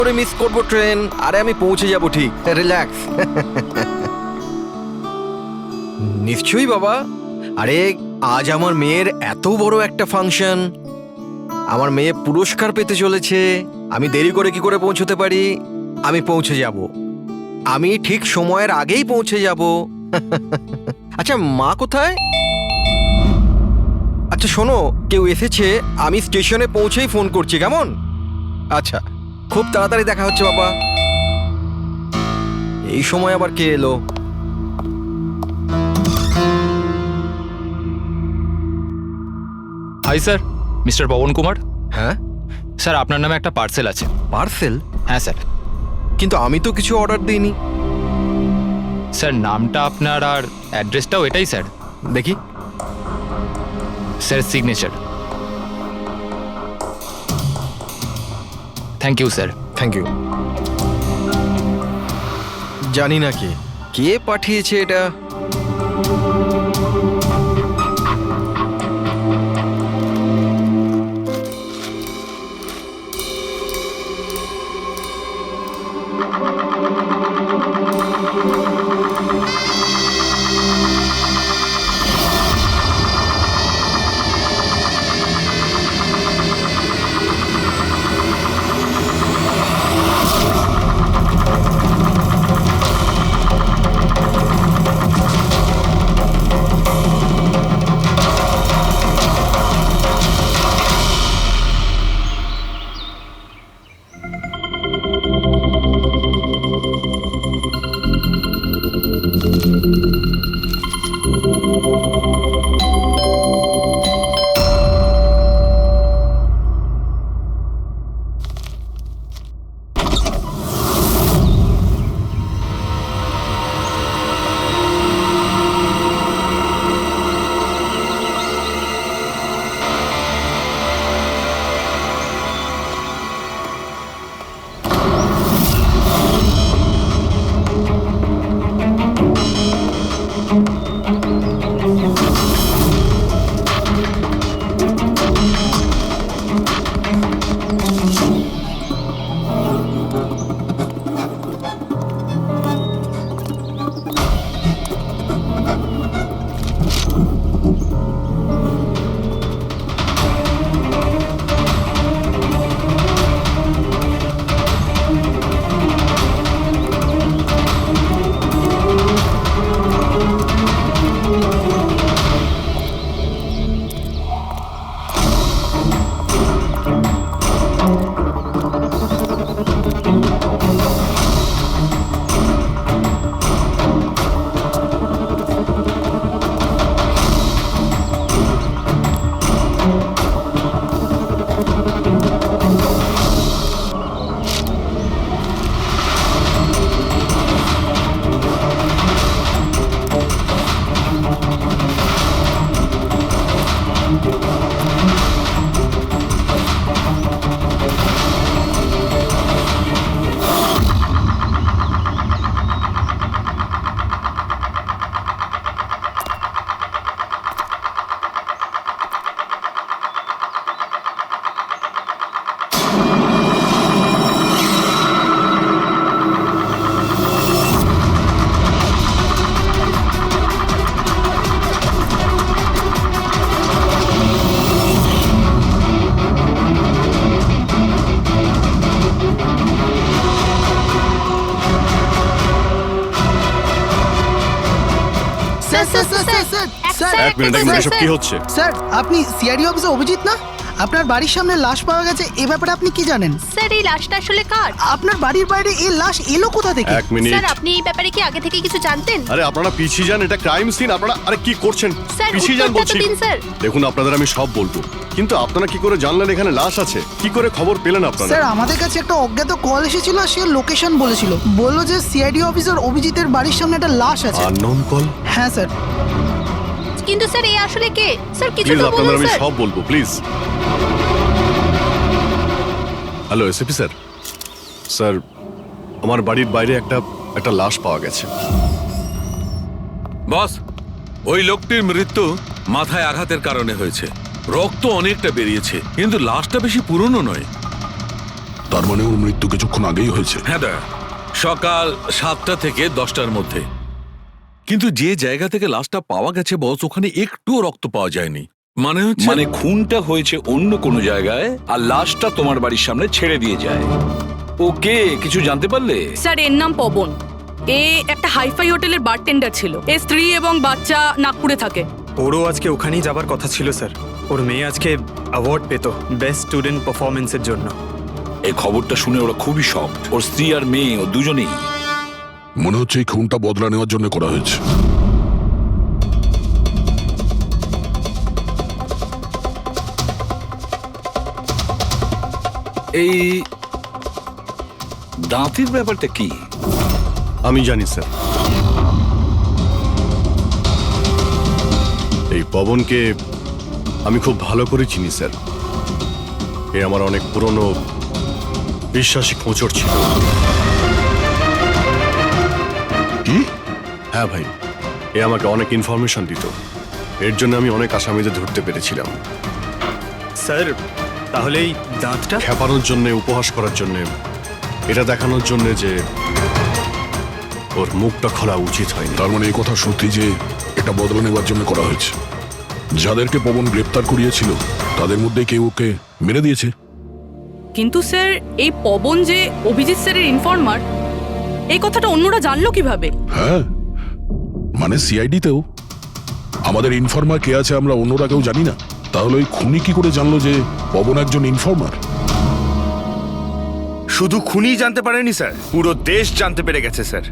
করে মিস করব ট্রেন? আরে আমি পৌঁছে যাব ঠিক, রিল্যাক্স। নিশ্চয়ই বাবা। আরে আজ আমার মেয়ের এত বড় একটা ফাংশন, আমার মেয়ে পুরস্কার পেতে চলেছে, আমি দেরি করে কি করে পৌঁছতে পারি? আমি পৌঁছে যাব, আমি ঠিক সময়ের আগেই পৌঁছে যাব। আচ্ছা মা কোথায়? আচ্ছা শোনো, কেউ এসেছে, আমি স্টেশনে পৌঁছেই ফোন করছি, কেমন? আচ্ছা, খুব তাড়াতাড়ি দেখা হচ্ছে বাবা। এই সময় আবার কে এলো? Hi sir, mister Pavan Kumar. হ্যাঁ স্যার আপনার নামে একটা পার্সেল আছে। পার্সেল? হ্যাঁ স্যার। কিন্তু আমি তো কিছু অর্ডার দিইনি। স্যার নামটা আপনার আর অ্যাড্রেসটাও এটাই স্যার। দেখি। Sir signature. Thank you sir. Thank you. জানি না কে কে পাঠিয়েছে এটা। এক মিনিট, এসব কি হচ্ছে? স্যার আপনি সিআইডি অফিসে অভিজিৎ না? আপনার বাড়ির সামনে লাশ পাওয়া গেছে, এ ব্যাপারে আপনি কি জানেন? স্যার এই লাশটা আসলে কার? আপনার বাড়ির বাইরে এই লাশ এলো কোথা থেকে? এক মিনিট। স্যার আপনি এই ব্যাপারে কি আগে থেকে কিছু জানতেন? আরে আপনারা পিছিয়ে যান, এটা ক্রাইম সিন। আপনারা আরে কি করছেন? স্যার পিছিয়ে যান উত্তরটা তো বলছি। দিন স্যার। দেখুন আপনাদের আমি সব বলবো, কিন্তু আপনারা কি করে জানলেন এখানে লাশ আছে? কি করে খবর পেলেন আপনারা? স্যার আমাদের কাছে একটা অজ্ঞাত কল এসেছিল, সে লোকেশন বলেছিল, বললো যে সিআইডি অফিসার অভিজিতের বাড়ির সামনে একটা লাশ আছে। Unknown call? হ্যাঁ স্যার। কিন্তু স্যার এই আসলে কে? স্যার কিছু প্লিজ তো আপনাদের বলুন আমি স্যার। সব বলবো, please. Hello SP sir. Sir আমার বাড়ির বাইরে একটা লাশ পাওয়া গেছে। বস, ওই লোকটির মৃত্যু মাথায় আঘাতের কারণে হয়েছে। রক্ত অনেকটা বেরিয়েছে, কিন্তু লাশটা বেশি পুরনো নয়। তার মানে ওর মৃত্যু কিছুক্ষণ আগেই হয়েছে। হ্যাঁ দা, সকাল 7টা থেকে 10টার মধ্যে। কিন্তু যে জায়গা থেকে লাশটা পাওয়া গেছে বস, ওখানে একটুও রক্ত পাওয়া যায়নি। মানে হচ্ছে মানে খুনটা হয়েছে অন্য কোনো জায়গায় আর লাশটা তোমার বাড়ির সামনে ছেড়ে দিয়ে যায়। ওকে কিছু জানতে পারলে? স্যার এর নাম পবন। এ একটা হাইফাই হোটেলের বারটেন্ডার ছিল। এর স্ত্রী এবং বাচ্চা নাগপুরে থাকে। ওরও আজকে ওখানেই যাবার কথা ছিল স্যার। ওর মেয়ে আজকে অ্যাওয়ার্ড পেত বেস্ট স্টুডেন্ট পারফরমেন্সের জন্য। এই খবরটা শুনে ওরা খুবই শকড। ওর স্ত্রী আর মেয়ে ও দুজনেই। মনে হচ্ছে এই খুনটা বদলা নেওয়ার জন্য করা হয়েছে। এই দাঁতের ব্যাপারটা কি? আমি জানি স্যার। এই পবনকে আমি খুব ভালো করে চিনি স্যার। এ আমার অনেক পুরনো বিশ্বাসী খোঁচর ছিল। কি? হ্যাঁ ভাই, এ আমাকে অনেক ইনফরমেশন দিত। এর জন্য আমি অনেক আসামিদের ধরতে পেরেছিলাম। স্যার তাহলে এই দাঁতটা? খেপানোর জন্য, উপহাস করার জন্য, এটা দেখানোর জন্য যে ওর মুখটা খোলা উচিত হয়নি। তার মানে এই কথা সত্যি যে এটা বদলা নেওয়ার জন্য করা হয়েছে। যাদেরকে পবন গ্রেপ্তার করিয়েছিল তাদের মধ্যে কেউ ওকে মেরে দিয়েছে। কিন্তু স্যার এই পবন যে অভিজিৎ স্যারের ইনফর্মার, এই কথাটা অন্যরা জানলো কিভাবে? হ্যাঁ, মানে সিআইডিতেও আমাদের ইনফর্মার কে আছে আমরা অন্যরা কেউ জানি না। তাহলে ওই খুনি কি করে জানলো যে পবন একজন ইনফর্মার? শুধু খুনি জানতে পারেনি স্যার, পুরো দেশ জানতে পেরে গেছে স্যার।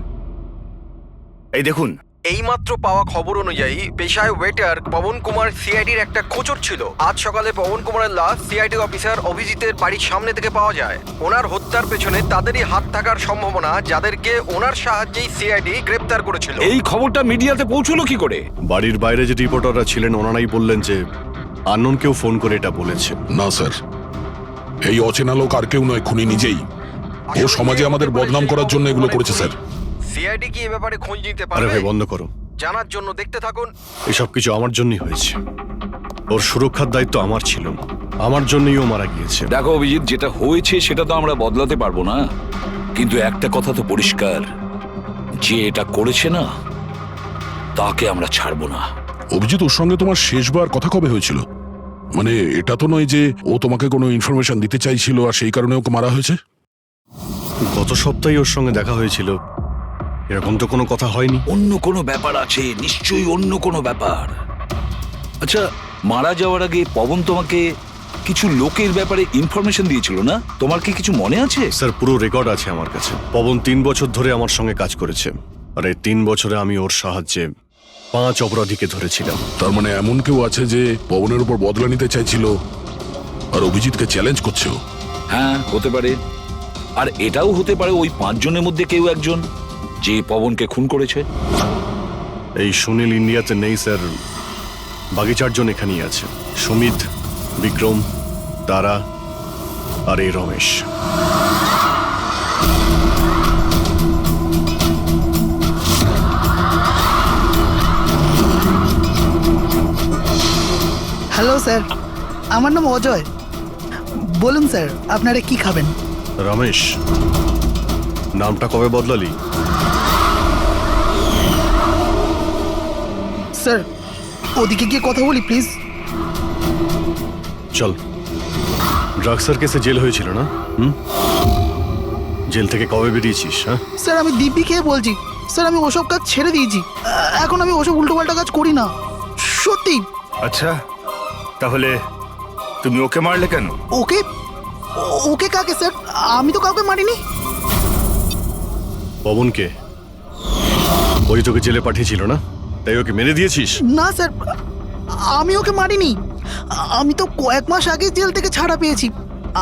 এই দেখুন, এইমাত্র পাওয়া খবর অনুযায়ী পেশায় ওয়েটার পবন কুমার সিআইডির একটা খোঁচর ছিল। আজ সকালে পবন কুমারের লাশ সিআইডি অফিসার অভিজিতের বাড়ির সামনে থেকে পাওয়া যায়। ওনার হত্যার পেছনে তাদেরই হাত থাকার সম্ভাবনা, যাদেরকে ওনার সাহায্যেই সিআইডি গ্রেপ্তার করেছিল। এই খবরটা মিডিয়াতে পৌঁছলো কি করে? বাড়ির বাইরে যে রিপোর্টাররা ছিলেন ওনারাই বললেন যে আননোন কেউ ফোন করে এটা বলেছে। না স্যার, এই অচেনা লোক আর কেউ নয়, খুনি নিজেই। ও সমাজে আমাদের বদনাম করার জন্য এগুলো করেছে স্যার। সিআইডি কি এ ব্যাপারে খোঁজ নিতে আরে পারবে? ভাই বন্ধ করো, জানার জন্য দেখতে থাকুন। এসব কিছু আমার জন্যই হয়েছে। ওর সুরক্ষার দায়িত্ব আমার ছিল, আমার জন্যই ও মারা গিয়েছে। দেখো অভিজিৎ, যেটা হয়েছে সেটা তো আমরা বদলাতে পারবো না, কিন্তু একটা কথা তো পরিষ্কার, যে এটা করেছে না তাকে আমরা ছাড়বো না। অভিজিৎ, ওর সঙ্গে তোমার শেষবার কথা কবে হয়েছিল? মানে এটা তো নয় যে ও তোমাকে কোনো ইনফরমেশন দিতে চাইছিল আর সেই কারণে ওকে মারা হয়েছে। গত সপ্তাহে ওর সঙ্গে দেখা হয়েছিল, এরকম তো কোনো কথা হয়নি। অন্য কোনো ব্যাপার আছে, নিশ্চয়ই অন্য কোনো ব্যাপার। আচ্ছা, মারা যাওয়ার আগে পবন তোমাকে কিছু লোকের ব্যাপারে ইনফরমেশন দিয়েছিল না? তোমার কি কিছু মনে আছে? স্যার, পুরো রেকর্ড আছে আমার কাছে। পবন 3 বছর ধরে আমার সঙ্গে কাজ করেছে, আর এই 3 বছরে আমি ওর সাহায্যে 5 অপরাধীকে ধরেছিলাম। তার মানে এমন কেউ আছে যে পবনের উপর বদলা নিতে চাইছিল আর অভিজিৎকে চ্যালেঞ্জ করছে ও? হ্যাঁ, হতে পারে। আর এটাও হতে পারে ওই 5 জনের মধ্যে কেউ একজন যে পবনকে খুন করেছে। এই সুনীল ইন্ডিয়াতে নেই স্যার, বাকি 4 জন এখানেই আছে। সুমিত, বিক্রম, তারা আর এই রমেশ। হ্যালো স্যার, আমার নাম অজয়। বলুন স্যার, আপনারা কি খাবেন? রমেশ, নামটা কবে বদলালি? স্যার ওদিকে গিয়ে কথা বলি প্লিজ। চল। ড্রাগসের কেসে জেল হয়েছিল না? জেল থেকে কবে বেরিয়েছিস? হ্যাঁ স্যার আমি দিব্যি খেয়ে বলছি স্যার, আমি ওসব কাজ ছেড়ে দিয়েছি। এখন আমি ওসব উল্টোপাল্টা কাজ করি না, সত্যি। আচ্ছা তাহলে তুমি ওকে মারলে কেন? ওকে? ওকে কাকে স্যার? আমি তো কাউকে মারিনি। পবনকে? ওই তোকে জেলে পাঠিয়েছিল না, তাই ওকে মেরে দিয়েছিস? না স্যার, আমি ওকে মারিনি। আমি তো কয়েক মাস আগে জেল থেকে ছাড়া পেয়েছি।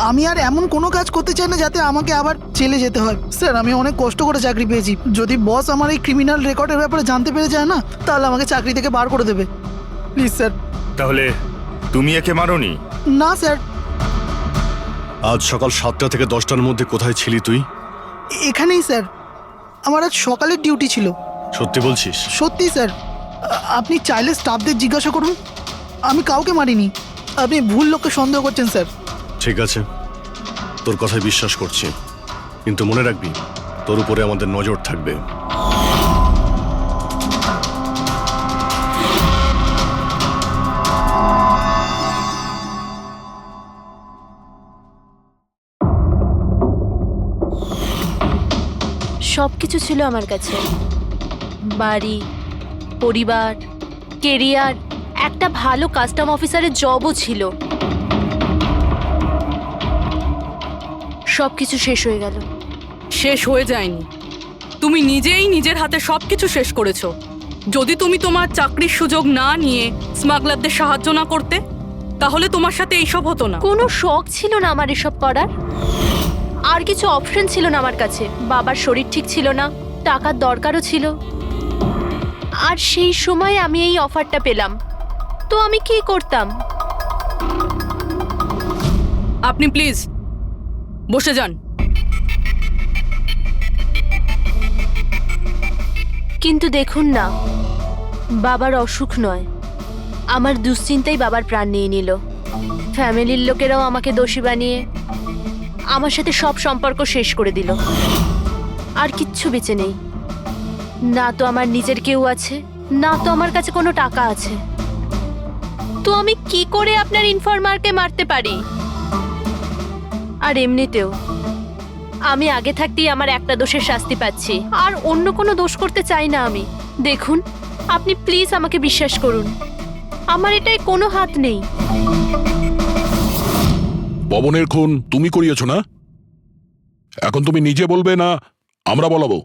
আমি আর এমন কোনো কাজ করতে চাই না যাতে আমাকে আবার জেলে যেতে হয়। স্যার আমি অনেক কষ্ট করে চাকরি পেয়েছি। যদি বস আমার এই ক্রিমিনাল রেকর্ডের ব্যাপারে জানতে পেরে যায় না, তাহলে আমাকে চাকরি থেকে বার করে দেবে। Please sir. তাহলে তুমি একে মারোনি? না স্যার। আজ সকাল 7টা থেকে 10টার মধ্যে কোথায় ছিলি তুই? এখানেই স্যার, আমার আজ সকালের ডিউটি ছিল। সত্যি বলছিস? সত্যি স্যার, আপনি চাইলে স্টাফদের জিজ্ঞাসা করুন, আমি কাউকে মারিনি। আপনি ভুল লোককে সন্দেহ করছেন স্যার। ঠিক আছে, তোর কথায় বিশ্বাস করছি, কিন্তু মনে রাখবি তোর উপরে আমাদের নজর থাকবে। সব কিছু ছিল আমার কাছে, বাড়ি, পরিবার, কেরিয়ার, একটা ভালো কাস্টম অফিসারের জবও ছিল। সব কিছু শেষ হয়ে গেল। শেষ হয়ে যায়নি, তুমি নিজেই নিজের হাতে সবকিছু শেষ করেছো। যদি তুমি তোমার চাকরির সুযোগ না নিয়ে স্মাগলারদের সাহায্য না করতে, তাহলে তোমার সাথে এইসব হতো না। কোনো শখ ছিল না আমার এসব করার, আর কিছু অপশন ছিল না আমার কাছে। বাবার শরীর ঠিক ছিল না, টাকার দরকারও ছিল, আর সেই সময় আমি এই অফারটা পেলাম, তো আমি কি করতাম? আপনি প্লিজ বসে যান। কিন্তু দেখুন না, বাবার অসুখ নয়, আমার দুশ্চিন্তাই বাবার প্রাণ নিয়ে নিল। ফ্যামিলির লোকেরাও আমাকে দোষী বানিয়ে আমার সাথে সব সম্পর্ক শেষ করে দিল। আর কিচ্ছু বেঁচে নেই, না তো আমার নিজের কেউ আছে, না তো আমার কাছে কোনো টাকা আছে। তো আমি কি করে আপনার ইনফরমারকে মারতে পারি? আর এমনিতেও আমি আগে থাকতেই আমার একটা দোষের শাস্তি পাচ্ছি, আর অন্য কোনো দোষ করতে চাই না আমি। দেখুন, আপনি প্লিজ আমাকে বিশ্বাস করুন, আমার এটায় কোনো হাত নেই। পবনের খুন তুমি করিয়েছো না? এখন তুমি নিজে বলবে না আমরা বলাবো?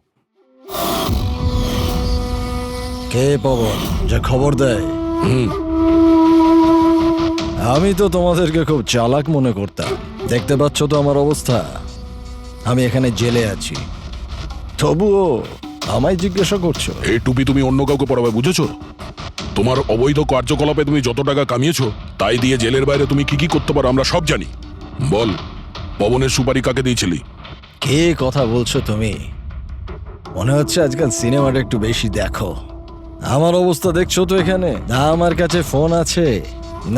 কে পবন যে খবর দেয়? আমি তো তোমাদেরকে খুব চালাক মনে করতাম। দেখতে পাচ্ছ তো আমার অবস্থা, আমি এখানে জেলে আছি, তবুও আমায় জিজ্ঞাসা করছো? এই টুপি তুমি অন্য কাউকে পরাবে, বুঝেছো? তোমার অবৈধ কার্যকলাপে তুমি যত টাকা কামিয়েছো তাই দিয়ে জেলের বাইরে তুমি কি কি করতে পারো আমরা সব জানি। বল, পবনের সুপারি কাকে দিয়েছিলি? কে কথা বলছো তুমি? মনে হচ্ছে আজকাল সিনেমাটা একটু বেশি দেখো। আমার অবস্থা দেখছো তো এখানে, না আমার কাছে ফোন আছে,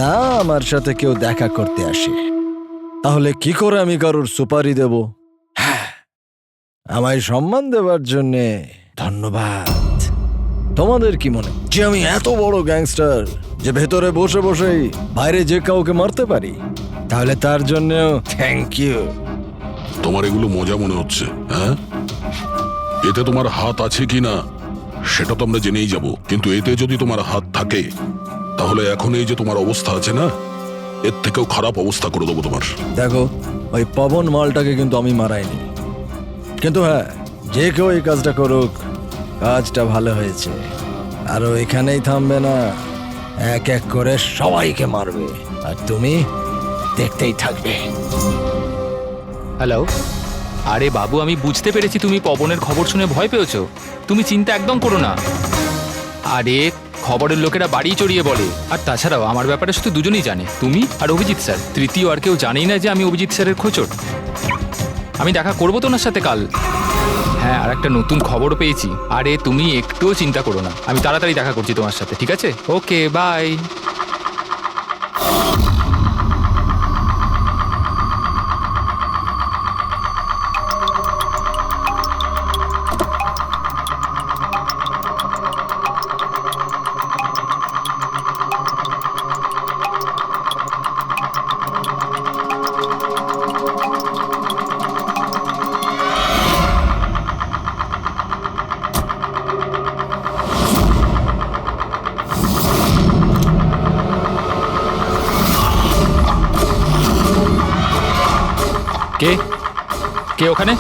না আমার সাথে কেউ দেখা করতে আসে। তাহলে কি করে আমি কারোর সুপারি দেব? আমায় সম্মান দেওয়ার জন্যে ধন্যবাদ। তোমাদের কি মনে যে আমি এত বড় গ্যাংস্টার যে ভেতরে বসে বসেই বাইরে যে কাউকে মারতে পারি? তাহলে তার জন্যও থ্যাংক ইউ। তোমার এগুলো মজা মনে হচ্ছে, হ্যাঁ? এতে তোমার হাত আছে কি না সেটা তো আমরা জেনেই যাব, কিন্তু এতে যদি তোমার হাত থাকে তাহলে এখন এই যে তোমার অবস্থা আছে না, এর থেকেও খারাপ অবস্থা করে দেবো তোমার। দেখো, ওই পবন মালটাকে কিন্তু আমি মারাইনি, কিন্তু হ্যাঁ, যে কেউ এই কাজটা করুক, কাজটা ভালো হয়েছে। আর ও এখানেই থামবে না, এক এক করে সবাইকে মারবে, আর তুমি দেখতেই থাকবে। হ্যালো, আরে বাবু, আমি বুঝতে পেরেছি তুমি পবনের খবর শুনে ভয় পেয়েছো। তুমি চিন্তা একদম করো না। আরে খবরের লোকেরা বাড়ি চড়িয়ে বলে, আর তাছাড়াও আমার ব্যাপারে শুধু দুজনেই জানে, তুমি আর অভিজিৎ স্যার। তৃতীয় আর কেউ জানেই না যে আমি অভিজিৎ স্যারের খোঁচট। আমি দেখা করবো তো ওনার সাথে কাল। হ্যাঁ, আর একটা নতুন খবরও পেয়েছি। আরে তুমি একটুও চিন্তা করো না, আমি তাড়াতাড়ি দেখা করছি তোমার সাথে, ঠিক আছে? ওকে, বাই। কে কে ওখানে?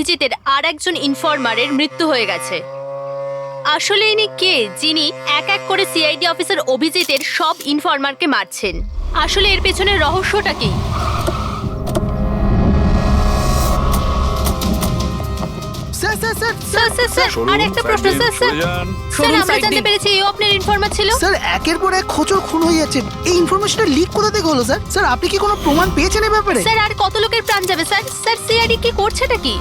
অভিজিতের আর একজন ইনফরমারের মৃত্যু হয়ে গেছে। আসলে ইনি কে যিনি এক এক করে সিআইডি অফিসার অভিজিতের সব ইনফরমারকে মারছেন? আসলে এর পেছনের রহস্যটা কি? স্যার স্যার স্যার স্যার আর একটা প্রশ্ন স্যার স্যার আমরা জানতে পেরেছি এও আপনার ইনফরমার ছিল। স্যার একের পর এক খোঁচর খুন হয়ে যাচ্ছে, এই ইনফরমেশনটা লিক কোথা থেকে হলো স্যার? স্যার আপনি কি কোনো প্রমাণ পেয়েছেন এই ব্যাপারে? স্যার আর কত লোকের প্রাণ যাবে স্যার? স্যার সিআইডি কি করছেটা কি?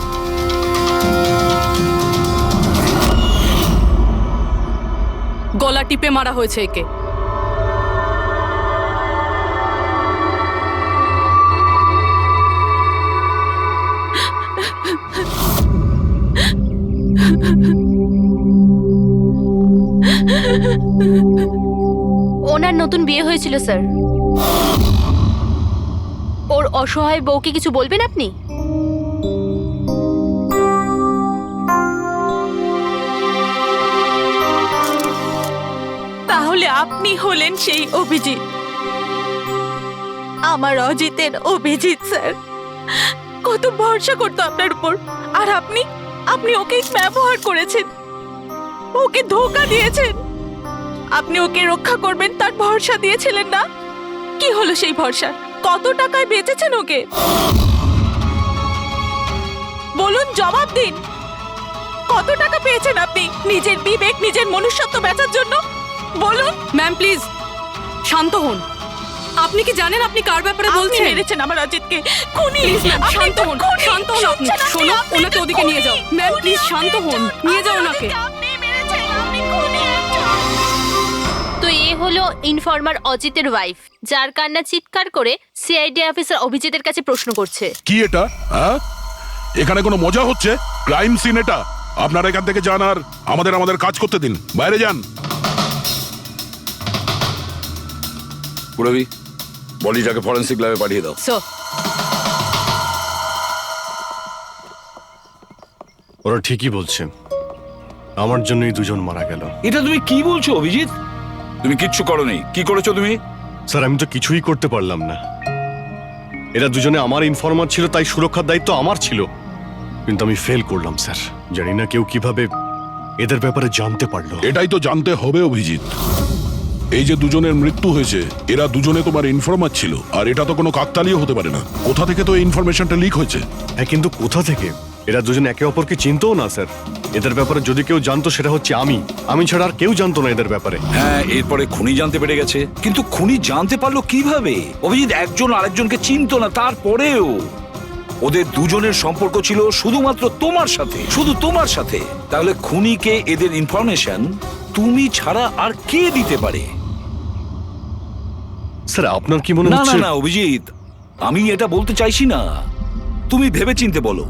গলা টিপে মারা হয়েছে একে। ওনার নতুন বিয়ে হয়েছিল স্যার। ওর অসহায় বউকে কিছু বলবেন আপনি? তাহলে আপনি হলেন সেই অভিজিৎ, আমার অজিতের অভিজিৎ স্যার। কত ভরসা করতো আপনার উপর, আর আপনি ওকে ব্যবহার করেছেন, ওকে ধোঁকা দিয়েছেন। আপনি ওকে রক্ষা করবেন তার ভরসা দিয়েছিলেন না? কি হলো সেই ভরসা? কত টাকায় বেচেছেন ওকে? বলুন, জবাব দিন। কত টাকা পেয়েছেন আপনি নিজের বিবেক, নিজের মনুষ্যত্ব বেচার জন্য? বলুন। ম্যাম প্লিজ শান্ত হন। আপনি কি জানেন আপনি কার ব্যাপারে বলছেন? মেরেছেন আমার অজিতকে, খুনি। শান্ত হন, শান্ত হন আপনি। শোনো, ওনাকে ওদিকে নিয়ে যাও। ম্যাম প্লিজ শান্ত হন, নিয়ে যাও ওনাকে। তো এ হলো ইনফরমার অজিতের ওয়াইফ, যার কান্না চিৎকার করে সিআইডি অফিসার অভিজিতের কাছে প্রশ্ন করছে। কি এটা? হ্যাঁ, এখানে কোনো মজা হচ্ছে? ক্রাইম সিন এটা। আপনারা এখান থেকে যান আর আমাদের কাজ করতে দিন। বাইরে যান। পুরবি, বডিটাকে ফরেন্সিক ল্যাবে পাঠিয়ে দাও। স্যার ওরা ঠিকই বলছে, আমার জন্যই দুজন মারা গেল। এটা তুমি কি বলছো অভিজিৎ? তুমি কিচ্ছু করোনি। কি করেছো তুমি? স্যার আমি তো কিছুই করতে পারলাম না। এরা দুজনে আমার ইনফরমার ছিল, তাই সুরক্ষার দায়িত্ব আমার ছিল, কিন্তু আমি ফেল করলাম স্যার। জানি না কেউ কিভাবে এদের ব্যাপারে জানতে পারলো। এটাই তো জানতে হবে অভিজিৎ। এই যে দুজনের মৃত্যু হয়েছে, এরা দুজনে তোমার ইনফরমার ছিল, আর এটা তো কোনো কাকতালীয় হতে পারে না। কোথা থেকে তো এই ইনফরমেশনটা লিক হয়েছে? হ্যাঁ, কিন্তু কোথা থেকে? এরা দুজন একে অপরকে চিনতও না স্যার। এদের ব্যাপারে যদি কেউ জানতো সেটা হচ্ছে আমি ছাড়া আর কেউ জানতো না এদের ব্যাপারে। হ্যাঁ, এরপরে খুনি জানতে পেরে গেছে। কিন্তু খুনি জানতে পারলো কিভাবে? অভিজিৎ একজন আরেকজনকে চিনতো না, তারপরেও ওদের দুজনের সম্পর্ক ছিল শুধুমাত্র তোমার সাথে, শুধু তোমার সাথে। তাহলে খুনিকে এদের ইনফরমেশন তুমি ছাড়া আর কে দিতে পারে? স্যার আপনার কি মনে না হচ্ছে? না না অভিজিৎ, আমি এটা বলতে চাইছি না। তুমি ভেবেচিন্তে বলো,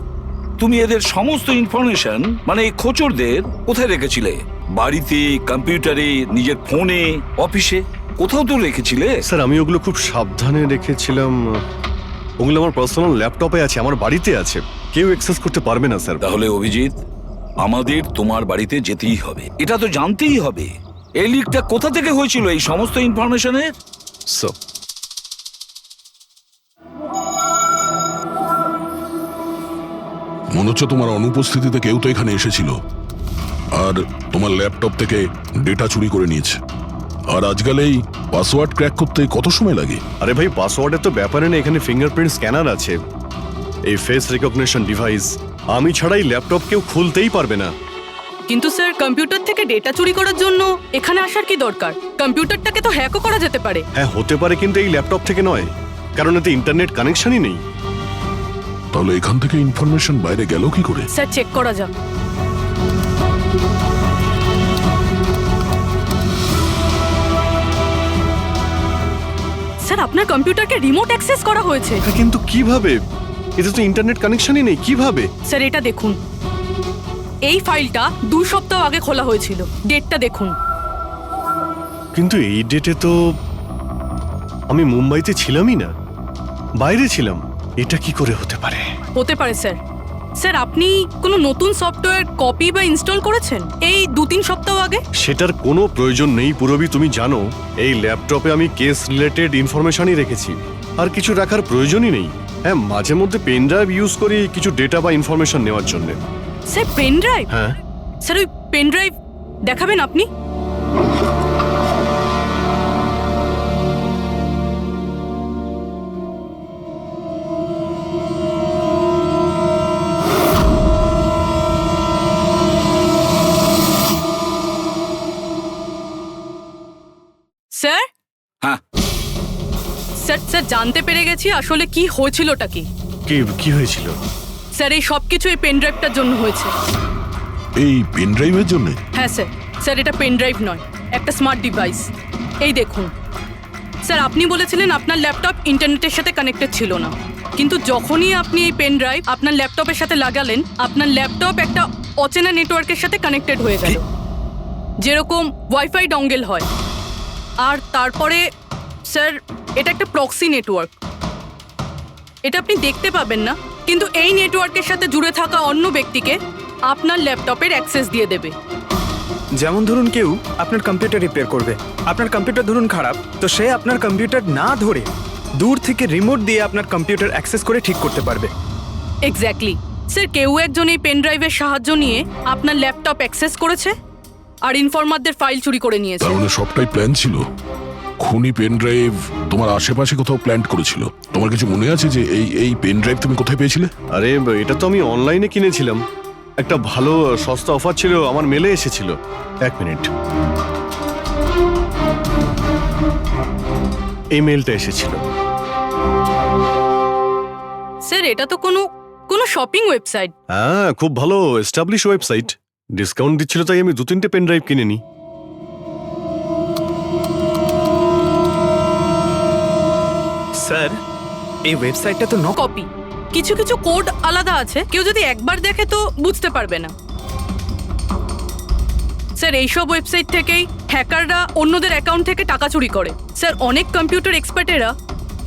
তুমি এদের সমস্ত ইনফরমেশন মানে খোঁচরদের কোথায় রেখেছিলে? বাড়িতে, কম্পিউটারে, নিজের ফোনে, অফিসে, কোথাও তো রেখেছিলে। স্যার আমি ওগুলো খুব সাবধানে রেখেছিলাম। ওগুলো আমার পার্সোনাল ল্যাপটপে আছে, আমার বাড়িতে আছে, কেউ অ্যাক্সেস করতে পারবে না স্যার। তাহলে অভিজিৎ, আমাদের তোমার বাড়িতে যেতেই হবে, এটা তো জানতেই হবে এই লিকটা কোথা থেকে হয়েছিল এই সমস্ত ইনফরমেশনের। স্যার মনে হচ্ছে তোমার অনুপস্থিতিতে কেউ তো এখানে এসেছিল আর তোমার ল্যাপটপ থেকে ডেটা চুরি করে নিয়েছে। আর আজকাল এই পাসওয়ার্ড ক্র্যাক করতে কত সময় লাগে? আরে ভাই, পাসওয়ার্ডের তো ব্যাপারে না, এখানে ফিঙ্গারপ্রিন্ট স্ক্যানার আছে, এই ফেস রিকগনিশন ডিভাইস। আমি ছাড়াই ল্যাপটপ কেউ খুলতেই পারবে না। কিন্তু স্যার, কম্পিউটার থেকে ডেটা চুরি করার জন্য এখানে আসার কি দরকার? কম্পিউটারটাকে তো হ্যাকও করা যেতে পারে। হ্যাঁ হতে পারে, কিন্তু এই ল্যাপটপ থেকে নয়, কারণ এতে ইন্টারনেট কানেকশনই নেই। তাহলে এখান থেকে ইনফরমেশন বাইরে গেল কি করে? স্যার চেক করা যাক। স্যার আপনার কম্পিউটারকে রিমোট অ্যাক্সেস করা হয়েছে। কিন্তু কিভাবে? এতে তো ইন্টারনেট কানেকশনই নেই, কিভাবে? স্যার এটা দেখুন, এই ফাইলটা 2 সপ্তাহ আগে খোলা হয়েছিল। ডেটটা দেখুন। কিন্তু এই ডেটে তো আমি মুম্বাইতে ছিলামই না, বাইরে ছিলাম। এটা কি করে হতে পারে? হতে পারে স্যার। স্যার আপনি কোনো নতুন সফটওয়্যার কপি বা ইনস্টল করেছেন এই 2-3 সপ্তাহ আগে? সেটার কোনো প্রয়োজন নেই পুরবি, তুমি জানো এই ল্যাপটপে আমি কেস রিলেটেড ইনফরমেশনই রেখেছি, আর কিছু রাখার প্রয়োজনই নেই। হ্যাঁ, মাঝে মধ্যে পেন ড্রাইভ ইউজ করি কিছু ডেটা বা ইনফরমেশন নেওয়ার জন্য। Sir pen drive? হ্যাঁ। স্যার ওই পেন ড্রাইভ দেখাবেন আপনি? স্যার? হ্যাঁ। স্যার স্যার জানতে পেরে গেছি আসলে কি হয়েছিলটা কি। কি হয়েছিল? স্যার এই সব কিছু এই পেন ড্রাইভটার জন্য হয়েছে। এই পেন ড্রাইভের জন্য? হ্যাঁ স্যার। স্যার এটা পেন ড্রাইভ নয়, একটা স্মার্ট ডিভাইস। এই দেখুন স্যার, আপনি বলেছিলেন আপনার ল্যাপটপ ইন্টারনেটের সাথে কানেক্টেড ছিল না, কিন্তু যখনই আপনি এই পেন ড্রাইভ আপনার ল্যাপটপের সাথে লাগালেন, আপনার ল্যাপটপ একটা অচেনা নেটওয়ার্কের সাথে কানেক্টেড হয়ে গেল, যেরকম ওয়াইফাই ডঙ্গেল হয়। আর তারপরে স্যার এটা একটা প্রক্সি নেটওয়ার্ক। এটা আপনি দেখতে পাবেন না, কিন্তু এই নেটওয়ার্কের সাথে জুড়ে থাকা অন্য ব্যক্তিকে আপনার ল্যাপটপের অ্যাক্সেস দিয়ে দেবে। যেমন ধরুন কেউ আপনার কম্পিউটার রিপেয়ার করবে, আপনার কম্পিউটার ধরুন খারাপ, তো সে আপনার কম্পিউটার না ধরে দূর থেকে রিমোট দিয়ে আপনার কম্পিউটার অ্যাক্সেস করে ঠিক করতে পারবে। এক্স্যাক্টলি স্যার, কেউ একজন এই পেন ড্রাইভের সাহায্য নিয়ে আপনার ল্যাপটপ অ্যাক্সেস করেছে আর ইনফরমারদের ফাইল চুরি করে নিয়েছে। তার মানে সবটাই প্ল্যান ছিল। খুনি পেন ড্রাইভ তোমার আশেপাশে কোথাও প্ল্যান্ট করেছিল। তোমার কিছু মনে আছে যে এই পেন ড্রাইভ তুমি কোথায় পেয়েছিলে? আরে এটা তো আমি অনলাইনে কিনেছিলাম, একটা ভালো সস্তা অফার ছিল, আমার মেলে এসেছিল। এক মিনিট, এই মেলটা এসেছিল। স্যার এটা তো কোনো শপিং ওয়েবসাইট। হ্যাঁ, খুব ভালো এস্টাবলিশ ওয়েবসাইট, ডিসকাউন্ট দিচ্ছিল তাই আমি 2-3টে পেন ড্রাইভ কিনে নিই। স্যার এই ওয়েবসাইটটা তো কপি, কিছু কিছু কোড আলাদা আছে, কেউ যদি একবার দেখে তো বুঝতে পারবে না। স্যার এইসব ওয়েবসাইট থেকেই হ্যাকাররা অন্যদের অ্যাকাউন্ট থেকে টাকা চুরি করে। স্যার অনেক কম্পিউটার এক্সপার্টেরা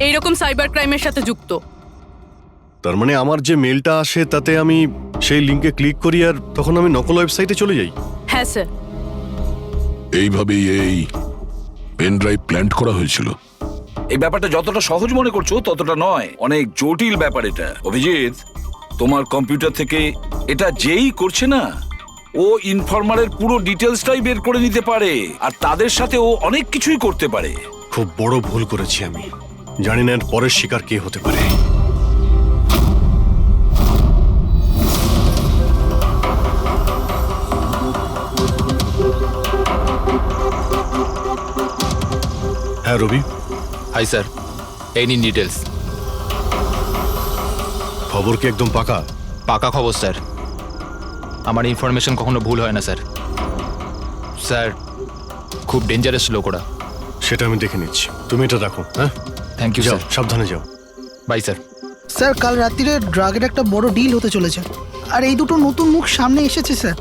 এইরকম সাইবার ক্রাইমের সাথে যুক্ত। তার মানে আমার যে মেলটা আসে তাতে আমি সেই লিঙ্কে ক্লিক করি আর তখন আমি নকল ওয়েবসাইটে চলে যাই। হ্যাঁ স্যার। এইভাবেই এই পেন ড্রাইভ প্ল্যান্ট করা হয়েছিল। এই ব্যাপারটা যতটা সহজ মনে করছো ততটা নয়, অনেক জটিল ব্যাপার এটা। অভিজিৎ, তোমার কম্পিউটার থেকে এটা যেই করছে না, ও ইনফরমারের পুরো ডিটেলসটাই বের করে নিতে পারে আর তাদের সাথে ও অনেক কিছুই করতে পারে। খুব বড় ভুল করেছি আমি, জানি না এর পরের শিকার কে হতে পারে। হ্যাঁ রবি। হাই স্যার, এই নিন ডিটেলস। খবর কি একদম পাকা? পাকা খবর স্যার, আমার ইনফরমেশন কখনো ভুল হয় না স্যার। স্যার খুব ডেঞ্জারাস লোক ওরা। সেটা আমি দেখে নিচ্ছি, তুমি এটা রাখো। হ্যাঁ, থ্যাংক ইউ যাও, স্যার। সাবধানে যাও। By sir. স্যার কাল রাত্রিরে ড্রাগের একটা বড় ডিল হতে চলেছে, আর এই দুটো নতুন মুখ সামনে এসেছে স্যার।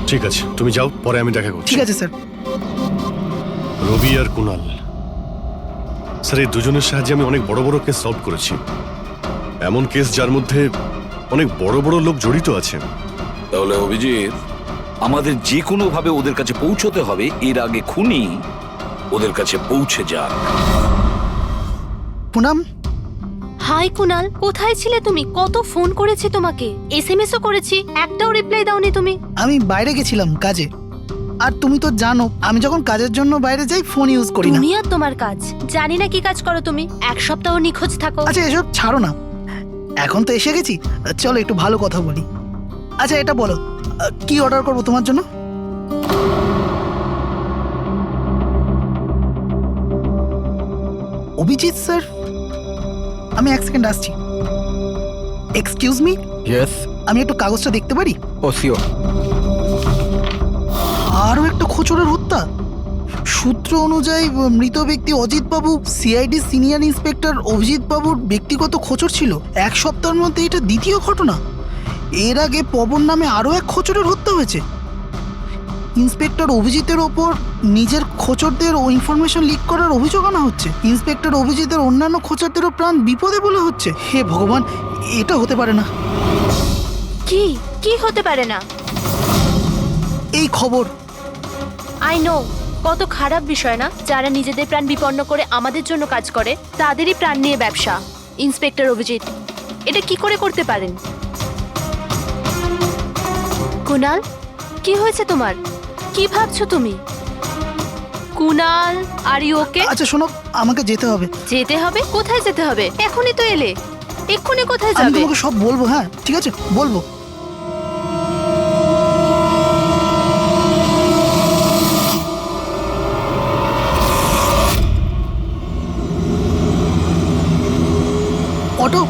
ঠিক আছে, তুমি যাও, পরে আমি দেখা করছি। ঠিক আছে স্যার। রবি আর কুনাল, স্যার এই দুজনের সাহায্যে আমি অনেক বড় বড় কেস সলভ করেছি। এমন কেস যার মধ্যে অনেক বড় বড় লোক জড়িত আছে। তাহলে অভিজিৎ, আমাদের যে কোনো ভাবে ওদের কাছে পৌঁছতে হবে এর আগে খুনি ওদের কাছে পৌঁছে যাক। পুনাম। হাই কুনাল, কোথায় ছিলে তুমি? কত ফোন করেছি তোমাকে, এসএমএসও করেছি, একটাও রিপ্লাই দাওনি তুমি। আমি বাইরে গেছিলাম কাজে, আর তুমি তো জানো আমি যখন কাজের জন্য বাইরে যাই ফোন ইউজ করি না। তুমি আর তোমার কাজ, জানি না কি কাজ করো তুমি, এক সপ্তাহ নিখোঁজ থাকো। আচ্ছা এসব ছাড়ো না, এখন তো এসে গেছি, চলো একটু ভালো কথা বলি। আচ্ছা এটা বলো, কি অর্ডার করবো তোমার জন্য? অভিজিৎ স্যার, আমি এক সেকেন্ড আসছি। Excuse me. ইয়েস। আমি একটু কাগজটা দেখতে পারি? ও শিওর। আরও একটা খোঁচরের হত্যা। সূত্র অনুযায়ী মৃত ব্যক্তি অজিত বাবু সিআইডি সিনিয়র ইন্সপেক্টর অভিজিৎ বাবুর ব্যক্তিগত খোঁচর ছিল। এক সপ্তাহের মধ্যে এটা দ্বিতীয় ঘটনা। এর আগে পবন নামে আরও এক খোঁচরের হত্যা হয়েছে। ইন্সপেক্টর অভিজিতের ওপর নিজের খোঁচরদের ও ইনফরমেশন লিক করার অভিযোগ আনা হচ্ছে। ইন্সপেক্টর অভিজিতের অন্যান্য খোঁচরদেরও প্রাণ বিপদে বলে হচ্ছে। হে ভগবান, এটা হতে পারে না। কি কি হতে পারে না? এই খবর। আই নো, কত খারাপ বিষয় না, যারা নিজেদের প্রাণ বিপন্ন করে আমাদের জন্য কাজ করে তাদেরই প্রাণ নিয়ে ব্যবসা। ইন্সপেক্টর অভিজিৎ, এটা কি করে করতে পারেন? কুনাল, কি হয়েছে তোমার? কি ভাবছো তুমি? Kunal, are you okay? আচ্ছা শোনো, আমাকে যেতে হবে। যেতে হবে? কোথায় যেতে হবে? এখনই তো এলে, এক্ষুনি কোথায় আমি যাবে? তোমাকে সব বলবো। হ্যাঁ ঠিক আছে, বলবো। অটো,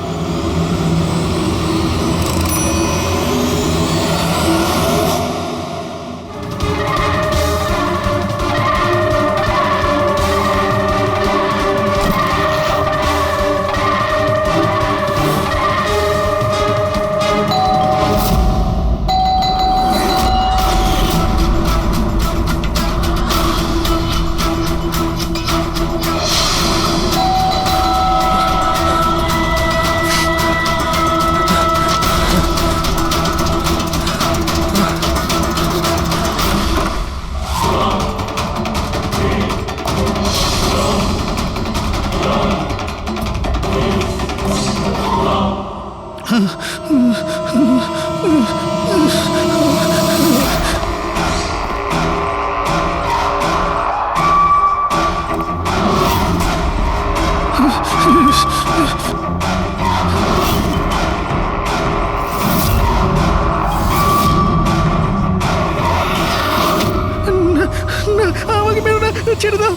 আমাকে মেরো না, ছেড়ে দাও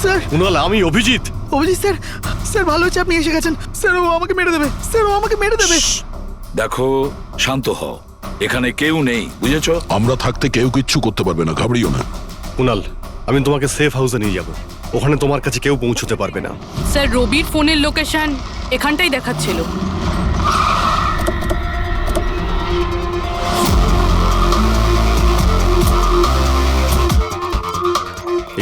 স্যার। কুনাল, আমি অভিজিৎ। অভিজিৎ স্যার, স্যার ভালো হচ্ছে আপনি এসে গেছেন। স্যার ও আমাকে মেরে দেবে, স্যার ও আমাকে মেরে দেবে। দেখো, শান্ত হও, এখানে কেউ নেই, বুঝেছো? আমরা থাকতে কেউ কিচ্ছু করতে পারবে না, ঘাবড়িও না। কুনাল, আমি তোমাকে সেফ হাউসে নিয়ে যাব। ওখানে তোমার কাছে কেউ পৌঁছতে পারবে না। স্যার, রবির ফোনের লোকেশন এখানটাই দেখাচ্ছিল।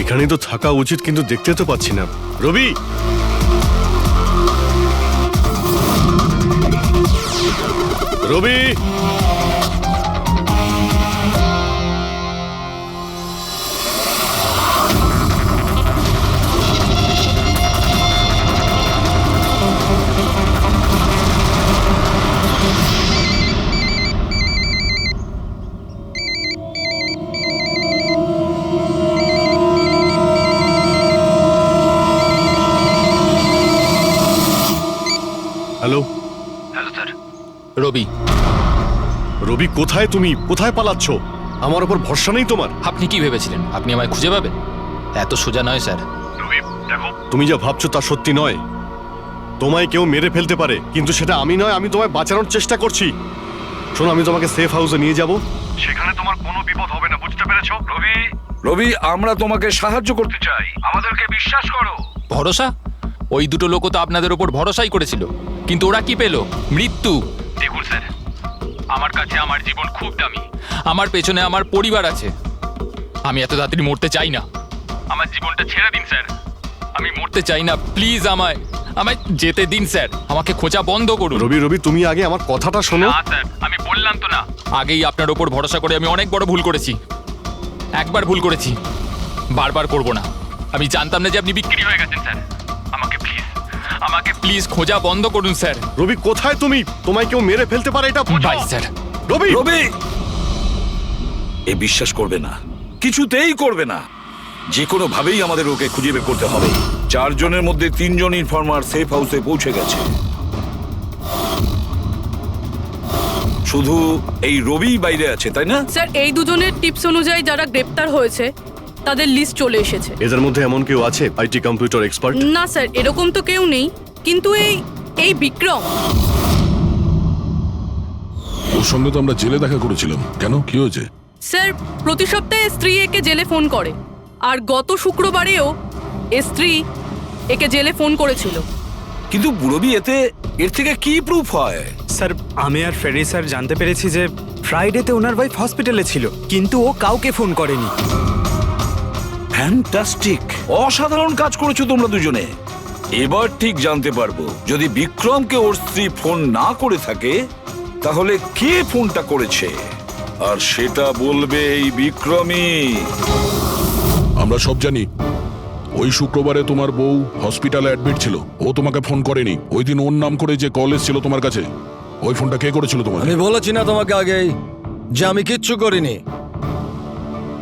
এখানেই তো থাকা উচিত, কিন্তু দেখতে তো পাচ্ছি না। রবি, রবি, হ্যালো। রবি, রবি, কোথায় তুমি? কোথায় পালাচ্ছ? আমার উপর ভরসা নেই তোমার? আপনি কি ভেবেছিলেন আপনি আমায় খুঁজে পাবেন? এত সোজা নয় স্যার। তুমি যা ভাবছো তা সত্যি নয়। তোমায় কেউ মেরে ফেলতে পারে, কিন্তু সেটা আমি নয়। আমি তোমায় বাঁচানোর চেষ্টা করছি। শোনো, আমি তোমাকে সেফ হাউসে নিয়ে যাব। সেখানে তোমার কোনো বিপদ হবে না, বুঝতে পেরেছো? রবি, রবি, আমরা তোমাকে সাহায্য করতে চাই, আমাদেরকে বিশ্বাস করো। ভরসা? ওই দুটো লোকও তো আপনাদের ওপর ভরসাই করেছিল, কিন্তু ওরা কি পেল? মৃত্যু। দেখুন স্যার, আমার কাছে আমার জীবন খুব দামি। আমার পেছনে আমার পরিবার আছে। আমি এত তাড়াতাড়ি মরতে চাই না। আমার জীবনটা ছেড়ে দিন স্যার, আমি মরতে চাই না। প্লিজ আমায় যেতে দিন স্যার, আমাকে খোঁজা বন্ধ করুন। রবি, রবি, তুমি আগে আমার কথাটা শোনো। না স্যার, আমি বললাম তো না, আগেই আপনার ওপর ভরসা করে আমি অনেক বড় ভুল করেছি। একবার ভুল করেছি, বারবার করব না। আমি জানতাম না যে আপনি বিক্রি হয়ে গেছেন স্যার। আমাকে প্লিজ খোঁজা বন্ধ করুন স্যার। রবি, কোথায় তুমি? তোমায় কেউ মেরে ফেলতে পারে, এটা বুঝো। By sir. রবি, রবি, এ বিশ্বাস করবে না, কিছুতেই করবে না। যে কোনো ভাবেই আমাদের ওকে খুঁজে বের করতে হবে। 4 জনের মধ্যে 3 জন ইনফরমার সেফ হাউসে পৌঁছে গেছে। শুধু এই রবি বাইরে আছে, তাই না? স্যার, এই দুজনের টিপস অনুযায়ী যারা গ্রেপ্তার হয়েছে তাদের লিস্ট চলে এসেছে। এদের মধ্যে এমন কেউ আছে আইটি কম্পিউটার এক্সপার্ট? না স্যার, এরকম তো কেউ নেই, কিন্তু এই বিক্রম। ওর সঙ্গে তো আমরা জেলে দেখা করেছিলাম। কেন, কি হয়েছে? স্যার, প্রতি সপ্তাহে স্ত্রী একে জেলে ফোন করে, আর গত শুক্রবারেও স্ত্রী একে জেলে ফোন করেছিল। কিন্তু রবি, এর থেকে কি প্রুফ হয়? স্যার, আমি আর ফেরি স্যার জানতে পেরেছি যে ফ্রাইডেতে ওনার ওয়াইফ হসপিটালে ছিল, কিন্তু ও কাউকে ফোন করেনি। ফ্যান্টাস্টিক, অসাধারণ কাজ করেছো তোমরা দুজনে। এবার ঠিক জানতে পারবো, যদি বিক্রমকে ওর স্ত্রী ফোন না করে থাকে তাহলে কে ফোনটা করেছে, আর সেটা বলবে এই বিক্রমই। আমরা সব জানি ওই শুক্রবারে তোমার বউ হসপিটালে অ্যাডমিট ছিল, ও তোমাকে ফোন করেনি। ওই দিন ওর নাম করে যে কল এসেছিল তোমার কাছে, ওই ফোনটা কে করেছিল তোমাকে? আমি বলেছি না তোমাকে আগেই যে আমি কিচ্ছু করিনি?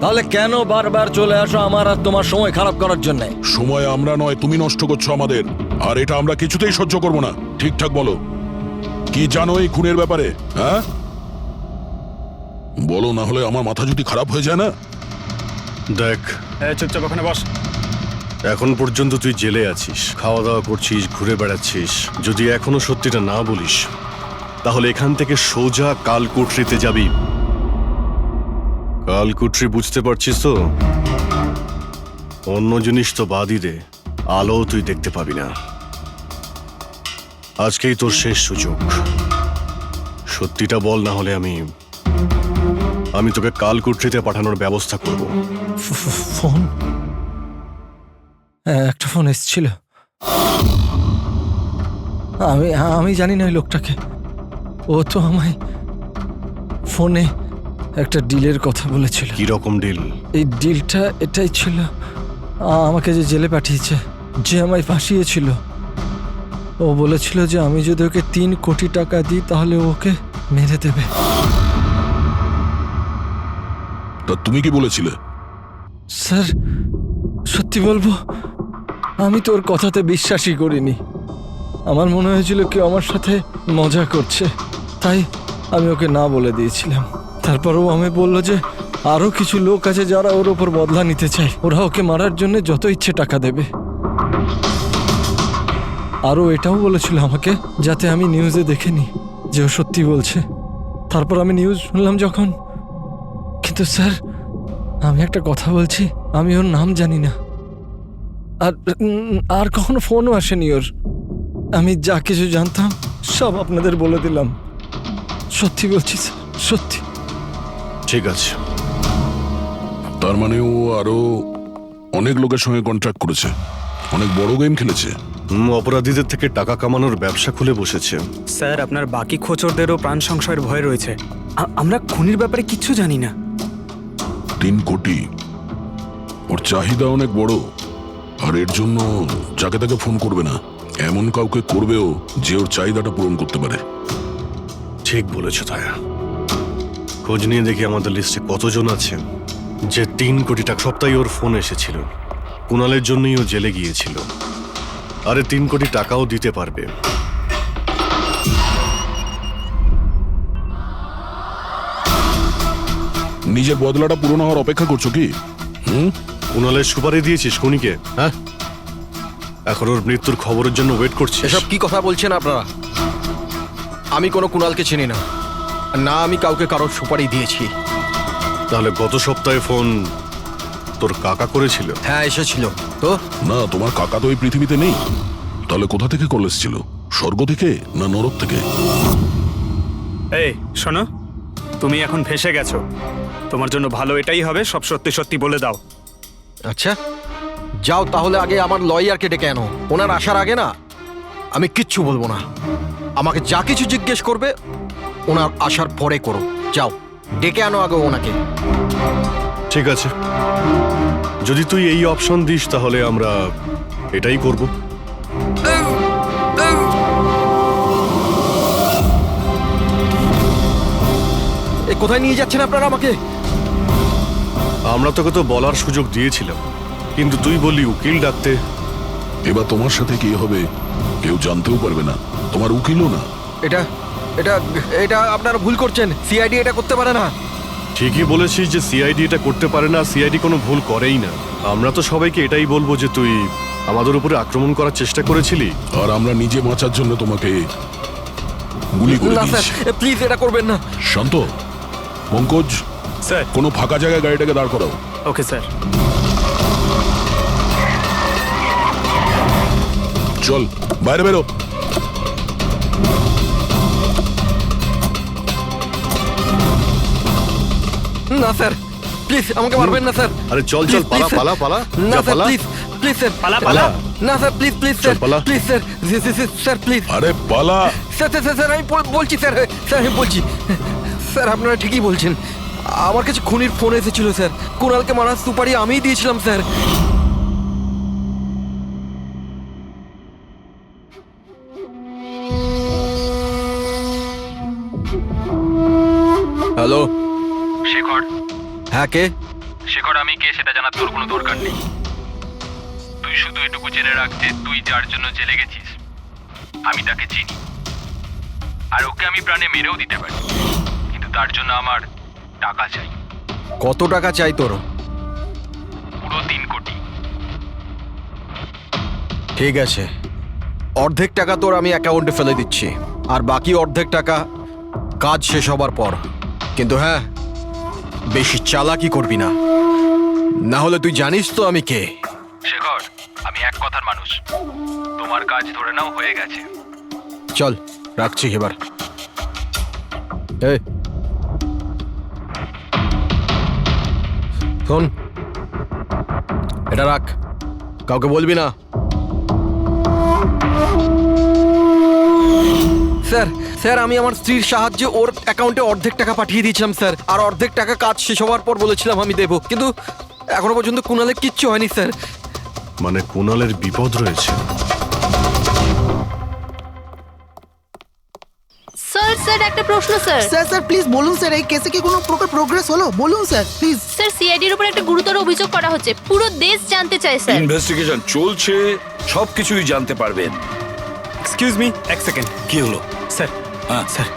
তাহলে কেন বারবার চলে আসো আমার আর তোমার সময় খারাপ করার জন্য? সময় আমরা নয়, তুমি নষ্ট করছো আমাদের, আর এটা আমরা কিছুতেই সহ্য করবো না। ঠিকঠাক বলো, কি জানো এই খুনের ব্যাপারে? হ্যাঁ বলো, না হলে আমার মাথা যদি খারাপ হয়ে যায় না। দেখ, চুপচাপ ওখানে বস। এখন পর্যন্ত তুই জেলে আছিস, খাওয়া দাওয়া করছিস, ঘুরে বেড়াচ্ছিস। যদি এখনো সত্যিটা না বলিস তাহলে এখান থেকে সোজা কালকুটরিতে যাবি। কালকুটরি বুঝতে পারছিস তো? অন্য জিনিস তো বাদই দে, আলো তুই দেখতে পাবি না। আজকেই তোর শেষ সুযোগ। সত্যিটা বল, না হলে আমি তোকে কালকুটরিতে পাঠানোর ব্যবস্থা করব। ফোন, একটা ফোন এসেছিল। আমি জানি না ওই লোকটাকে। ও তো আমায় ফোনে একটা ডিলের কথা বলেছিল। কি রকম ডিল? এই ডিলটা এটাই ছিল, আমাকে যে জেলে পাঠিয়েছে, যে আমায় ফাঁসিয়েছিল, ও বলেছিল যে আমি যদি ওকে 3 কোটি টাকা দিই তাহলে ওকে মেরে দেবে। তা তুমি কি বলেছিলে? স্যার সত্যি বলবো, আমি তোর কথাতে বিশ্বাসই করিনি। আমার মনে হয়েছিল কেউ আমার সাথে মজা করছে, তাই আমি ওকে না বলে দিয়েছিলাম। তারপরও আমি বললো যে আরো কিছু লোক আছে যারা ওর ওপর বদলা নিতে চায়, ওরা ওকে মারার জন্য যত ইচ্ছে টাকা দেবে। আরও এটাও বলেছিল আমাকে যাতে আমি নিউজে দেখেনি যে ও সত্যি বলছে। তারপর আমি নিউজ শুনলাম যখন। কিন্তু স্যার, আমি একটা কথা বলছি, আমি ওর নাম জানি না, আর কখনো ফোনও আসেনি ওর। আমি যা কিছু জানতাম সব আপনাদের বলে দিলাম। সত্যি বলছি স্যার, সত্যি। ঠিক আছে। তার মানে ও আরো অনেক লোকের সঙ্গে কন্ট্রাক্ট করেছে, অনেক বড় গেম খেলেছে। অপরাধীদের থেকে টাকা কামানোর ব্যবসা খুলে বসেছে। স্যার, আপনার বাকি খোঁচরদেরও প্রাণ সংশয়ের ভয় রয়েছে। আমরা খুনির ব্যাপারে কিচ্ছু জানি না। 3 কোটি, ওর চাহিদা অনেক বড়, আর এর জন্য যাকে তাকে ফোন করবে না, এমন কাউকে করবেও যে ওর চাহিদাটা পূরণ করতে পারে। ঠিক বলেছ তায়া। খোঁজ নিয়ে দেখি আমাদের লিস্টে কতজন আছে যে 3 কোটি টাকা। সপ্তাহে ওর ফোন এসেছিল, কুণালের জন্যই ও জেলে গিয়েছিল। আরে 3 কোটি টাকাও দিতে পারবে। নিজের বদলাটা পূরণ হওয়ার অপেক্ষা করছো কি? কুণালের সুপারি দিয়েছিস খুনিকে? হ্যাঁ, এখন ওর মৃত্যুর খবরের জন্য ওয়েট করছিস? এসব কি কথা বলছেন আপনারা? আমি কোনো কুণালকে চিনি না, না আমি কাউকে কারোর সুপারি দিয়েছি। তাহলে গত সপ্তাহে ফোন তোর কাকা করেছিল? হ্যাঁ এসেছিল তো। না, তোমার কাকা তো এই পৃথিবীতে নেই। তাহলে কোথা থেকে কল এসেছিল? স্বর্গ থেকে না নরক থেকে? এই শোনো, তুমি এখন ফেঁসে গেছো। তোমার জন্য ভালো এটাই হবে সব সত্যি সত্যি বলে দাও। আচ্ছা যাও তাহলে, আগে আমার লয়ারকে ডেকে আনো। ওনার আসার আগে না আমি কিচ্ছু বলবো না। আমাকে যা কিছু জিজ্ঞেস করবে ওনার আসার পরে করো। যাও ডেকে আনো আগে ওনাকে। ঠিক আছে, যদি তুই এই অপশন দিস তাহলে আমরা এটাই করব। কোথায় নিয়ে যাচ্ছেন আপনারা আমাকে? আমরা তোকে তো বলার সুযোগ দিয়েছিলাম, কিন্তু তুই বললি উকিল ডাকতে। এবার তোমার সাথে কি হবে কেউ জানতেও পারবে না, তোমার উকিলও না। এটা এটা এটা আপনারা ভুল করছেন। সিআইডি এটা করতে পারে না। ঠিকই বলেছিস যে সিআইডি এটা করতে পারে না, সিআইডি কোনো ভুল করেই না। আমরা তো সবাইকে এটাই বলবো যে তুই আমাদের উপরে আক্রমণ করার চেষ্টা করেছিলি, আর আমরা নিজে বাঁচার জন্য তোমাকে গুলি করে না দিয়েছি। স্যার, প্লিজ এটা করবেন না। শান্ত, পঙ্কজ স্যার। কোনো ফাঁকা জায়গায় গাড়িটাকে দাঁড় করাও। Okay sir. চল বাইরে বেরো। না স্যার, প্লিজ আমাকে মারবেন না স্যার। আরে চল চল, পালা পালা পালা। না স্যার প্লিজ, প্লিজ স্যার পালা পালা। না sir please, please sir, please sir, sir please. আরে পালা। স্যার স্যার স্যার আমি বলছি স্যার, স্যার আমি বলছি। স্যার আপনারা ঠিকই বলছেন, আমার কাছে খুনির ফোন এসেছিল স্যার। কুণালকে মারার সুপারি আমিই দিয়েছিলাম স্যার। হ্যালো শেখর, হ্যাঁ কে? শেখর আমি কে সেটা জানার তোর কোনো দরকার নেই। তুই শুধু এটুকু জেনে রাখ যে তুই যার জন্য জেলে গেছিস আমি তাকে চিনি, আর ওকে আমি প্রাণে মেরেও দিতে পারি, কিন্তু তার জন্য আমার টাকা চাই। কত টাকা চাই তোর? পুরো 3 কোটি। ঠিক আছে, অর্ধেক টাকা তোর আমি অ্যাকাউন্টে ফেলে দিচ্ছি, আর বাকি অর্ধেক টাকা কাজ শেষ হবার পর। কিন্তু হ্যাঁ, বেশি চালাকি করবি না, না হলে তুই জানিস তো আমি কে। শেখর, আমি এক কথার মানুষ, তোমার কাজ ধরে নাও হয়ে গেছে। চল রাখছি এবার। এই শোন, এটা রাখ, কাউকে বলবি না। স্যার স্যার আমি আমার স্ত্রীর সাহায্যে ওর অ্যাকাউন্টে অর্ধেক টাকা পাঠিয়ে দিয়েছিলাম স্যার, আর অর্ধেক টাকা কাজ শেষ হওয়ার পর বলেছিলাম আমি দেবো, কিন্তু এখনো পর্যন্ত কুণালের কিচ্ছু হয়নি স্যার। মানে কুণালের বিপদ রয়েছে। স্যার স্যার একটা প্রশ্ন স্যার। স্যার প্লিজ বলুন স্যার, এই কেসে কি কোনো প্রকার প্রোগ্রেস হলো? বলুন স্যার প্লিজ। স্যার সিআইডির উপর একটা গুরুতর অভিযোগ করা হচ্ছে, পুরো দেশ জানতে চায় স্যার। ইনভেস্টিগেশন চলছে, সবকিছুই জানতে পারবেন। এক্সকিউজ মি, এক সেকেন্ড। কি হলো? স্যার হ্যাঁ। স্যার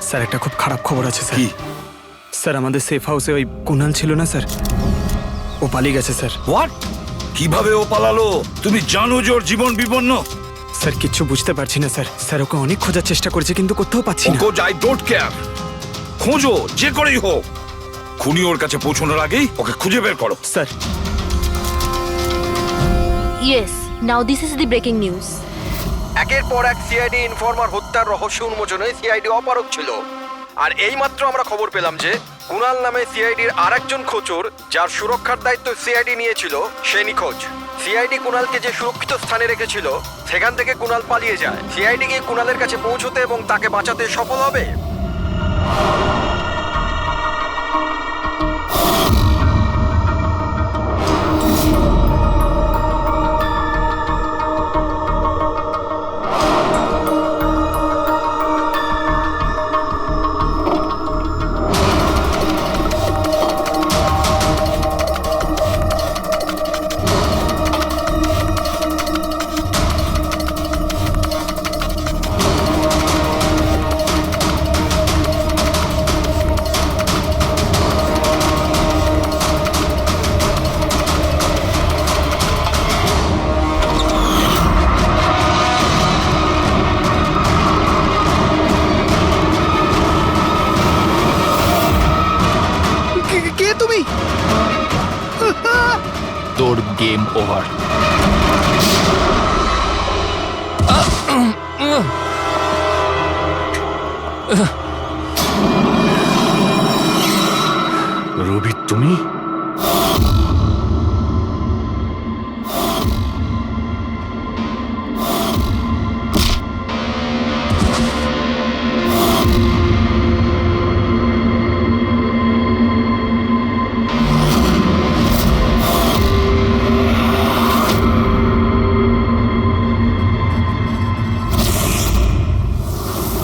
স্যার একটা খুব খারাপ খবর আছে স্যার। কি? স্যার আমাদের সেফ হাউসে ওই কুণাল ছিল না স্যার, ও পালিয়ে গেছে স্যার। হোয়াট? কিভাবে ও পালালো? তুমি জানো যে ওর জীবন বিপন্ন? স্যার কিচ্ছু বুঝতে পারছি না স্যার। স্যার ওকে অনেক খোঁজার চেষ্টা করেছে কিন্তু কোথাও পাচ্ছি না। ওকে আই ডোন্ট কেয়ার, খোঁজো যে করেই হোক, খুনি ওর কাছে পৌঁছানোর আগেই ওকে খুঁজে বের করো। Sir yes, now this is the breaking news. একের পর এক সিআইডি ইনফরমার হত্যার রহস্য উন্মোচনে সিআইডি অপারগ ছিল, আর এইমাত্র আমরা খবর পেলাম যে কুণাল নামে সিআইডির আরেকজন খোঁচর, যার সুরক্ষার দায়িত্ব সিআইডি নিয়েছিল, সে নিখোঁজ। সিআইডি কুণালকে যে সুরক্ষিত স্থানে রেখেছিল সেখান থেকে কুণাল পালিয়ে যায়। সিআইডি গিয়ে কুণালের কাছে পৌঁছতে এবং তাকে বাঁচাতে সফল হবে। কে তুমি? তোর গেম ওভার। রবি তুমি?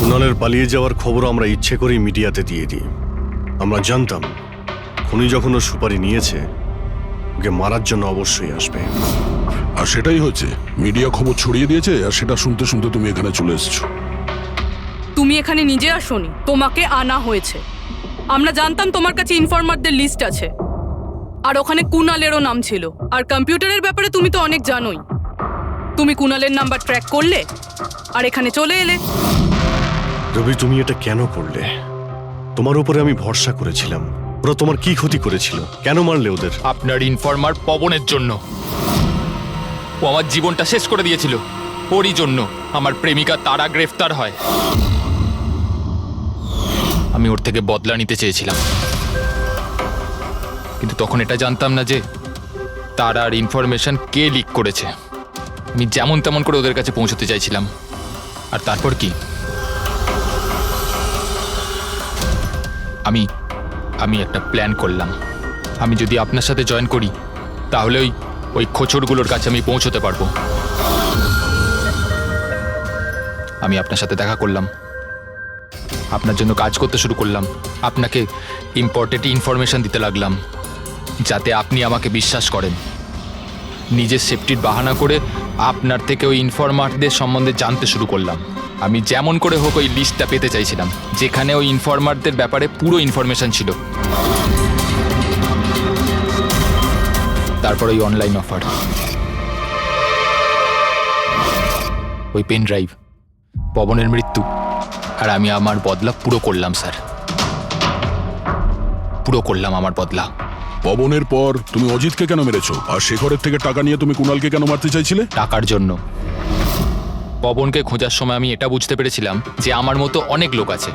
কুণালের পালিয়ে যাওয়ার খবর আমরা ইচ্ছে করেই মিডিয়াতে দিয়ে দিই। আমরা জানতাম খুনি যখন ওর সুপারি নিয়েছে, ওকে মারার জন্য অবশ্যই আসবে। আর সেটাই হচ্ছে, মিডিয়া খবর ছড়িয়ে দিয়েছে, আর সেটা শুনতে শুনতে তুমি এখানে চলে এসেছো। তুমি এখানে নিজে আসোনি, তোমাকে আনা হয়েছে। আমরা জানতাম তোমার কাছে ইনফরমারদের লিস্ট আছে, আর ওখানে কুণালেরও নাম ছিল। আর কম্পিউটারের ব্যাপারে তুমি তো অনেক জানোই। তুমি কুণালের নাম্বার ট্র্যাক করলে আর এখানে চলে এলে। রবি তুমি এটা কেন করলে? তোমার উপরে আমি ভরসা করেছিলাম। ওরা তোমার কি ক্ষতি করেছিল? কেন মারলে ওদের? আপনার ইনফরমার পবনের জন্য। ও আমার জীবনটা শেষ করে দিয়েছিল। ওরই জন্য আমার প্রেমিকা তারা গ্রেফতার হয়। আমি ওর থেকে বদলা নিতে চেয়েছিলাম, কিন্তু তখন এটা জানতাম না যে তারার ইনফরমেশন কে লিক করেছে। আমি যেমন তেমন করে ওদের কাছে পৌঁছতে চাইছিলাম, আর তারপর কি, আমি আমি একটা প্ল্যান করলাম। আমি যদি আপনার সাথে জয়েন করি তাহলে ওই খোঁচরগুলোর কাছে আমি পৌঁছতে পারবো। আমি আপনার সাথে দেখা করলাম, আপনার জন্য কাজ করতে শুরু করলাম, আপনাকে ইম্পর্টেন্ট ইনফরমেশন দিতে লাগলাম যাতে আপনি আমাকে বিশ্বাস করেন। নিজের সেফটির বাহানা করে আপনার থেকে ওই ইনফরমারদের সম্বন্ধে জানতে শুরু করলাম। আমি যেমন করে হোক ওই লিস্টটা পেতে চাইছিলাম যেখানে ওই ইনফরমারদের ব্যাপারে পুরো ইনফরমেশন ছিল। তারপর ওই অনলাইন অফার, ওই পেন ড্রাইভ, পবনের মৃত্যু, আর আমি আমার বদলা পুরো করলাম স্যার, পুরো করলাম আমার বদলা। পবনের পর তুমি অজিতকে কেন মেরেছো? আর শেখরের থেকে টাকা নিয়ে তুমি কুণালকে কেন মারতে চাইছিলে? টাকার জন্য। পবনকে খোঁজার সময় আমি এটা বুঝতে পেরেছিলাম যে আমার মতো অনেক লোক আছে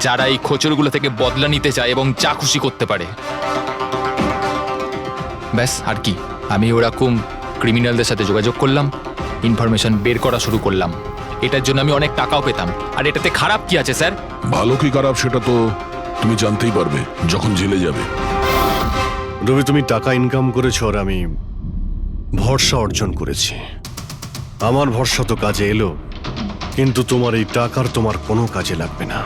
যারা এই খোঁচরগুলো থেকে বদলা নিতে চায় এবং যা খুশি করতে পারে। ব্যাস, আর কি। আমি ওরকম ক্রিমিনালদের সাথে যোগাযোগ করলাম, ইনফরমেশন বের করা শুরু করলাম। এটার জন্য আমি অনেক টাকাও পেতাম। আর এটাতে খারাপ কি আছে স্যার? ভালো কি খারাপ সেটা তো তুমি জানতেই পারবে যখন জেলে যাবে। রবি, তুমি টাকা ইনকাম করেছো আর আমি ভরসা অর্জন করেছি। আমার ভরসা তো কাজে এলো, কিন্তু তোমার এই টাকার তোমার কোনো কাজে লাগবে না।